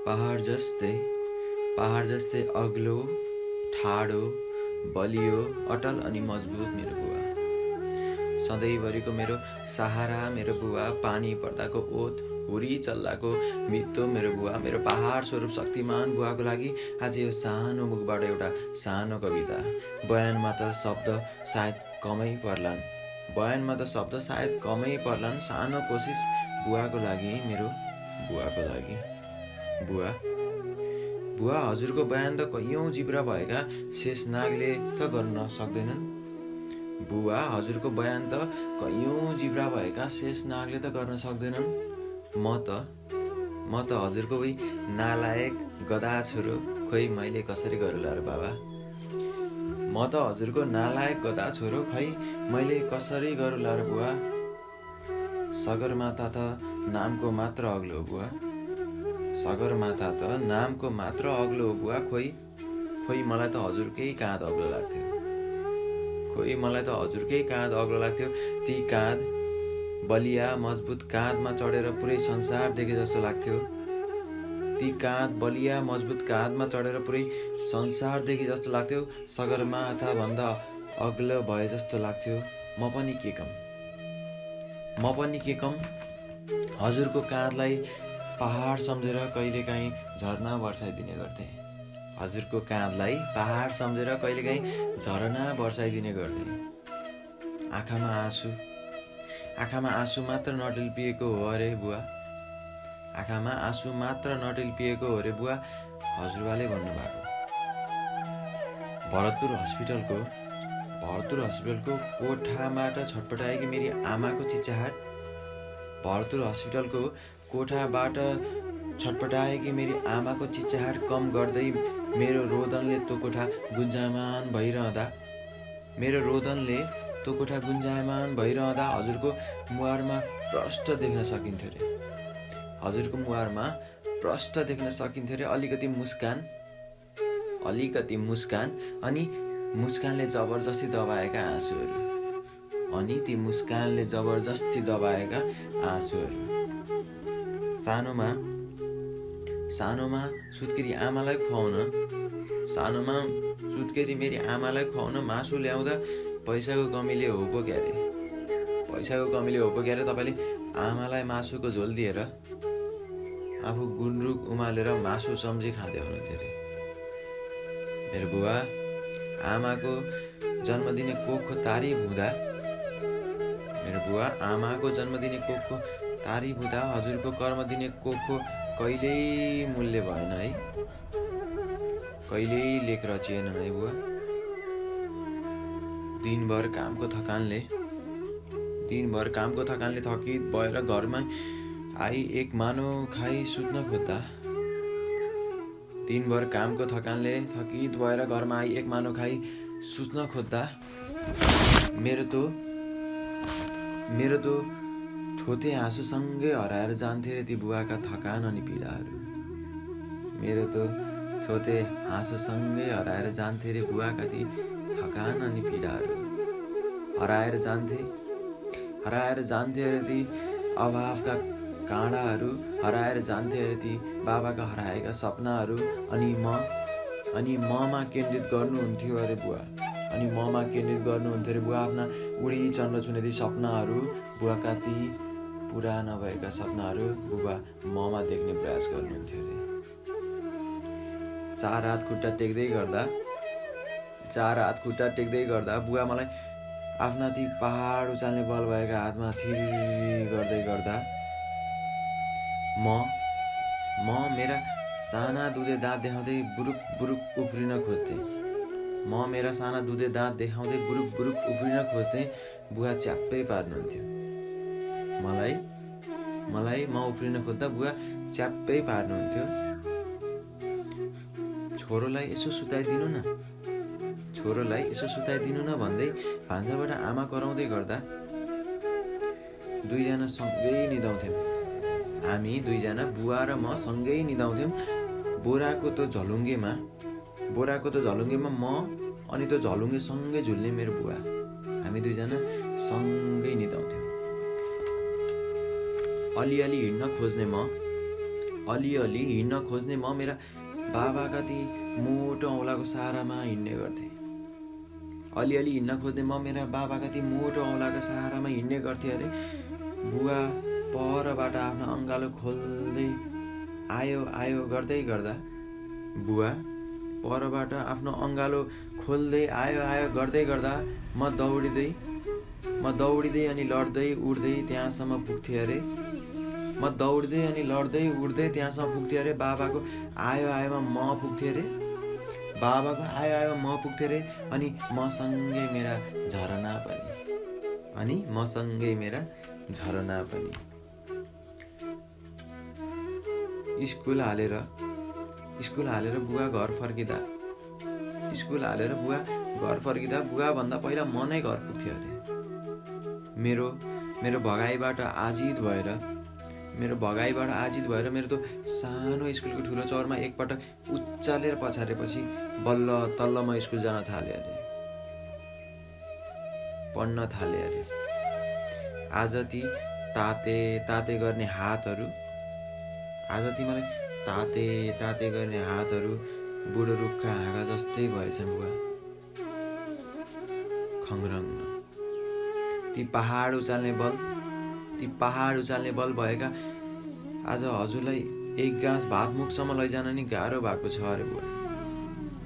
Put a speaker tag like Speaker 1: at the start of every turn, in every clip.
Speaker 1: पहाड जस्तै अग्लो, ठाडो, बलियो, अटल अनि मजबुत मेरो बुवा। सधैँभरिको मेरो सहारा मेरो बुवा। पानी पर्दाको ओत, हुरी चल्दाको भित्तो मेरो बुवा। मेरो पहाड स्वरूप शक्तिमान बुवाको लागि आज यो सानो मुखबाट एउटा सानो कविता। बयानमा त शब्द सायद कमै पर्लान्। सानो कोसिस बुवाको लागि, मेरो बुवाको लागि। बुवा हजुरको बयान त कैयौँ जिब्रा भएका शेषनागले त गर्न सक्दैनन्। बुवा हजुरको बयान त कैयौँ जिब्रा भएका शेषनागले त गर्न सक्दैनन्। म त हजुरको उही नालायक गधा छोरो, खोइ मैले कसरी गरौँला र बाबा। म त हजुरको नालायक गधा छोरो, खै मैले कसरी गरौँला र बुवा। सगरमाथा त नामको मात्र अग्लो बुवा। सगरमाथा त नामको मात्र अग्लो बुवा। खोइ मलाई त हजुरकै काँध अग्लो लाग्थ्यो। ती काँध बलिया मजबुत काँधमा चढेर पुरै संसार देखे जस्तो लाग्थ्यो। सगरमाथा भन्दा अग्लो भए जस्तो लाग्थ्यो। म पनि के कम हजुरको काँधलाई पहाड सम्झेर कहिलेकाहीँ झरना बर्साइदिने गर्थे। आँखामा आँसु मात्र नटिल्पिएको हो अरे बुवा। हजुरबाले भन्नुभएको। भरतपुर हस्पिटलको कोठाबाट छटपटाएकी मेरी आमाको चिच्याहाट कम गर्दै मेरो रोदनले त्यो कोठा गुन्जायमान भइरहँदा हजुरको मुहारमा प्रष्ट देख्न सकिन्थ्यो रे अलिकति मुस्कान अनि मुस्कानले जबरजस्ती दबाएका आँसुहरू। सानोमा सुत्केरी मेरी आमालाई खुवाउन मासु ल्याउँदा पैसाको कमीले हो पो क्यारे तपाईँले आमालाई मासुको झोल दिएर आफू गुन्द्रुक उमालेर मासु चम्ची खाँदै हुनुहुन्थ्यो रे। मेरो बुवा आमाको जन्मदिने कोखको तारिफ हुँदा हजुरको कर्म दिने कोखको कहिल्यै मूल्य भएन है, कहिल्यै लेख रचिएनन् है बुवा। दिनभर कामको थकानले थकित भएर घरमा आई एक मानो खाई सुत्न खोज्दा मेरो त थोथे आँसुसँगै हराएर जान्थे रे ती बुवाका थकान अनि पीडाहरू। हराएर जान्थे रे ती अभावका काँडाहरू, हराएर जान्थे रे ती बाबाका हराएका सपनाहरू। अनि ममा केन्द्रित गर्नुहुन्थ्यो रे बुवा आफ्ना उडी चन्द्र छुने ती सपनाहरू। बुवाका ती पुरा नभएका सपनाहरू बुबा ममा देख्ने प्रयास गर्नुहुन्थ्यो रे। चार हात खुट्टा टेक्दै गर्दा बुवा मलाई आफ्ना ती पहाड उचाल्ने बल भएका हातमा थिरी गर्दै गर्दा म मेरा साना दुधे दाँत देखाउँदै बुरुक उफ्रिन खोज्थे। बुवा च्याप्पै पार्नुहुन्थ्यो मलाई म उफ्रिन खोज्दा बुवा च्याप्पै पार्नुहुन्थ्यो। छोरोलाई यसो सुताइदिनु न भन्दै भान्साबाट आमा कराउँदै गर्दा दुईजना सँगै निदाउँथ्यौँ। हामी दुईजना बुवा र म सँगै निदाउँथ्यौँ। बोराको त झलुङ्गेमा म अनि त्यो झलुङ्गे सँगै झुल्ने मेरो बुवा। हामी दुईजना सँगै निदाउँथ्यौँ। अलिअलि हिँड्न खोज्ने म अलिअलि हिँड्न खोज्ने म मेरा बाबाका ती मोटो औँलाको सहारामा हिँड्ने गर्थेँ। अलिअलि हिँड्न खोज्ने म मेरा बाबाका ती मोटो औँलाको सहारामा हिँड्ने गर्थेँ अरे। बुवा परबाट आफ्नो अँगालो खोल्दै आयो आयो गर्दै गर्दा बुवा परबाट आफ्नो अँगालो खोल्दै आयो आयो गर्दै गर्दा म दौडिँदै अनि लड्दै उड्दै त्यहाँसम्म पुग्थेँ अरे। म दौडिँदै अनि लड्दै उड्दै त्यहाँसम्म पुग्थेँ अरे। बाबाको आयो आयोमा म पुग्थेँ अरे। बाबाको आयो आयोमा म पुग्थेँ अरे। अनि मसँगै मेरा झरना पनि। स्कुल हालेर बुवा घर फर्किँदा बुवा भन्दा पहिला म नै घर पुग्थेँ अरे। मेरो भगाइबाट आजित भएर मेरो त सानो स्कुलको ठुलो चौरमा एकपटक उचालेर पछारेपछि बल्ल तल्ल म स्कुल जान पढ्न थाले अरे। आज ती ताते गर्ने हातहरू बुढो रुखका हाँगा जस्तै भएछन् बुवा। खङ्ग्रङ्ग ती पहाड उचाल्ने बल भएका आज हजुरलाई एक गाँस भात मुखसम्म लैजान नि गाह्रो भएको छ अरे बुवा।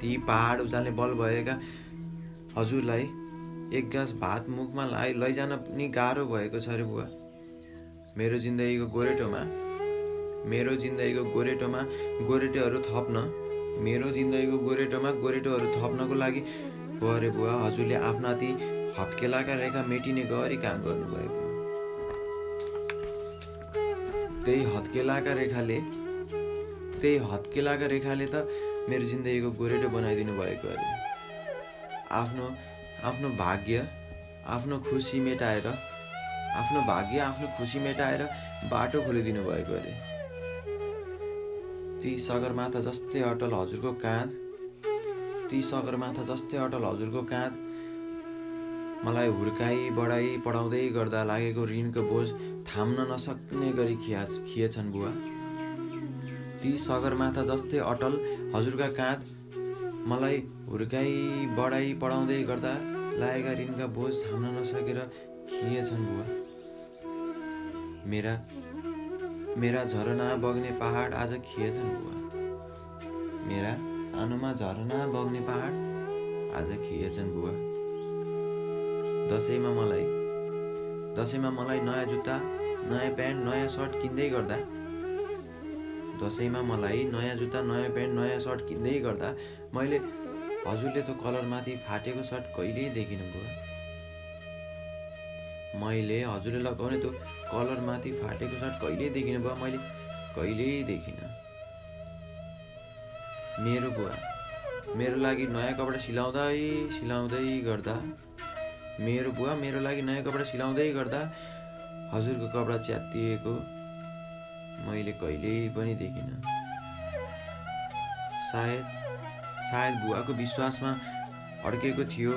Speaker 1: ती पहाड उचाल्ने बल भएका हजुरलाई एक गाँस भात मुखमा लैजान नि गाह्रो भएको छ अरे बुवा। मेरो जिन्दगीको गोरेटोमा थप्नको लागि हो अरे बुवा हजुरले आफ्ना ती हत्केलाका रेखा मेटिने गरी काम गर्नुभएको। त्यही हत्केलाका रेखाले त मेरो जिन्दगीको गोरेटो बनाइदिनु भएको अरे। आफ्नो भाग्य आफ्नो खुसी मेटाएर बाटो खोलिदिनु भएको अरे। ती सगरमाथा जस्तै अटल हजुरको काँध मलाई हुर्काई बढाई पढाउँदै गर्दा लागेको ऋणको बोझ थाम्न नसक्ने गरी खिएछन् बुवा। ती सगरमाथा जस्तै अटल हजुरका काँध मलाई हुर्काई बढाई पढाउँदै गर्दा लागेका ऋणका बोझ थाम्न नसकेर खिएछन् बुवा। मेरा झरना बग्ने पहाड आज खिएछन् बुवा। मेरा सानोमा झरना बग्ने पहाड आज खिएछन् बुवा। दसैँमा मलाई नयाँ जुत्ता नयाँ प्यान्ट नयाँ सर्ट किन्दै गर्दा मैले हजुरले त कलरमाथि फाटेको सर्ट कहिल्यै देखिनँ बुवा। मैले हजुरले लगाउने त्यो कलरमाथि फाटेको सर्ट कहिल्यै देखिनँ बुवा। मैले कहिल्यै देखिनँ। मेरो लागि नयाँ कपडा सिलाउँदै गर्दा हजुरको कपडा च्यातिएको मैले कहिल्यै पनि देखिनँ। सायद बुवाको विश्वासमा अड्केको थियो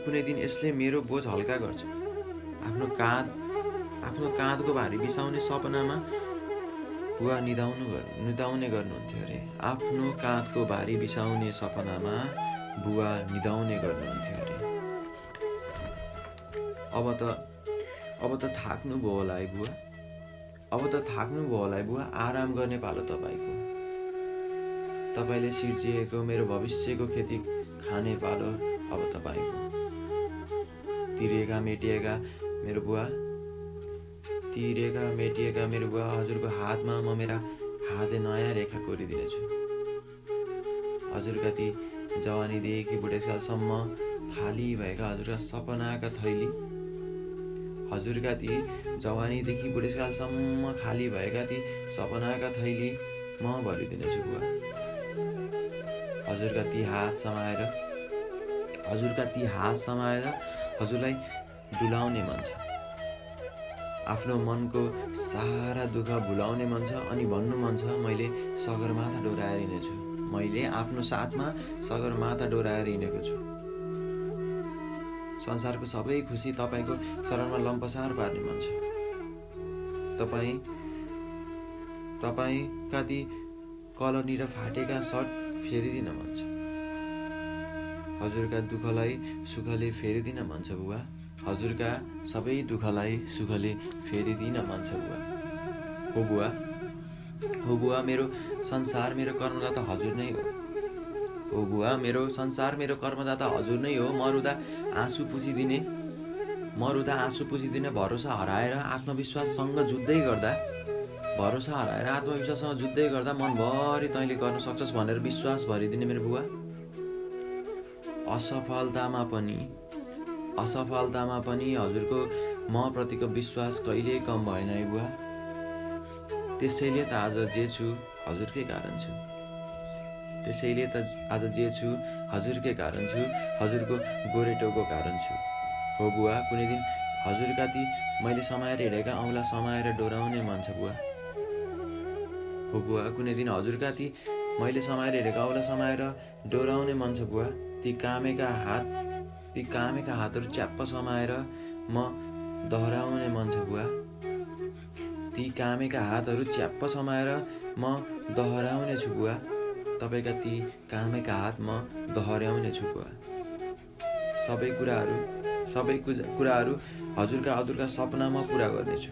Speaker 1: कुनै दिन यसले मेरो बोझ हल्का गर्छ। आफ्नो काँधको भारी बिसाउने सपनामा बुवा निदाउने गर्नुहुन्थ्यो अरे। आफ्नो काँधको भारी बिसाउने सपनामा बुवा निदाउने गर्नुहुन्थ्यो अरे। अब त थाक्नुभयो होला है बुवा। आराम गर्ने पालो तपाईँको। तपाईँले सिर्जिएको मेरो भविष्यको खेती खाने पालो अब तपाईँको। तिरेका मेटिएका मेरो बुवा हजुरको हातमा म मेरा हातले नयाँ रेखा कोरिदिनेछु। हजुरका ती जवानीदेखि बुढेसकालसम्म खाली भएका हजुरका सपनाका थैली म भरिदिनेछु बुवा। हजुरका ती हात समाएर हजुरलाई डुलाउने मन छ। आफ्नो मनको सारा दुःख भुलाउने मन छ अनि भन्नु मन छ मैले सगरमाथा डोराएर हिँडेछु। मैले आफ्नो साथमा सगरमाथा डोराएर हिँडेको छु। संसारको सबै खुसी तपाईँको शरणमा लम्पसार पार्ने मन छ। तपाईँका ती कलनी र फाटेका सर्ट फेरिदिन मन छ। हजुरका दुःखलाई सुखले फेरिदिन मन छ बुवा। हजुरका सबै दुःखलाई सुखले फेरिदिन मन छ बुवा। हो बुवा, मेरो संसार मेरो कर्मदाता हजुर नै हो। हो बुवा, मेरो संसार मेरो कर्मदाता हजुर नै हो। म रुँदा आँसु पुछिदिने भरोसा हराएर आत्मविश्वाससँग जुझ्दै गर्दा मनभरि तैँले गर्न सक्छस् भनेर विश्वास भरिदिने मेरो बुवा। असफलतामा पनि हजुरको म प्रतिको विश्वास कहिल्यै कम भएन है बुवा। त्यसैले त आज जे छु हजुरकै कारण छु, हजुरको गोरेटोको कारण छु। हो बुवा, कुनै दिन हजुरका ती मैले समाएर हिँडेका औँला समाएर डोराउने मन छ बुवा। हो बुवा, कुनै दिन हजुरका ती मैले समाएर हिँडेका औँला समाएर डोराउने मन छ बुवा। ती कामेका हातहरू च्याप्प समाएर म दोहोऱ्याउने मन छ बुवा। ती कामेका हातहरू च्याप्प समाएर म दोहोऱ्याउने छु बुवा। तपाईँका ती कामेका हात म दोहोऱ्याउने छु बुवा। सबै कुराहरू हजुरका अधुरा सपना म पुरा गर्नेछु।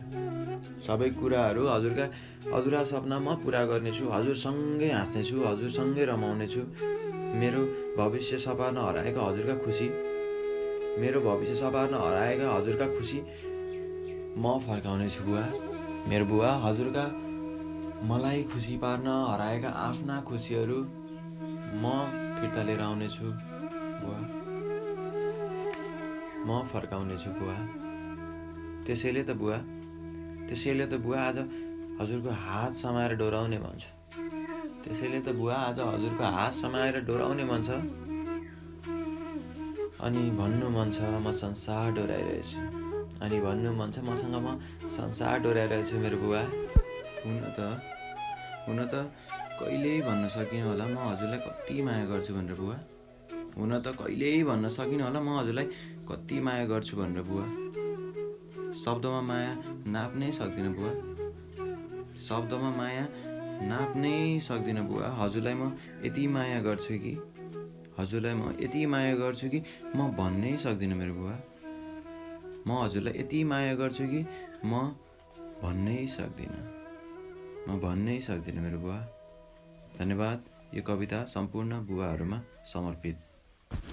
Speaker 1: अधुरा सपना म पुरा गर्नेछु। हजुरसँगै हाँस्नेछु, हजुरसँगै रमाउनेछु। मेरो भविष्य सपार्न हराएका हजुरका खुसी म फर्काउनेछु बुवा। मेरो बुवा, हजुरका मलाई खुसी पार्न हराएका आफ्ना खुसीहरू म फिर्ता लिएर आउनेछु बुवा। म फर्काउनेछु बुवा। त्यसैले त बुवा आज हजुरको हात समाएर डोराउने मन छ। अनि भन्नु मन छ म संसार डोराइरहेछु। मेरो बुवा। हुन त कहिल्यै भन्न सकिनँ होला म हजुरलाई कति माया गर्छु भनेर बुवा। शब्दमा माया नाप्नै सक्दिनँ बुवा। हजुरलाई म यति माया गर्छु कि म भन्नै सक्दिनँ मेरो बुवा। धन्यवाद। यो कविता सम्पूर्ण बुवाहरूमा समर्पित।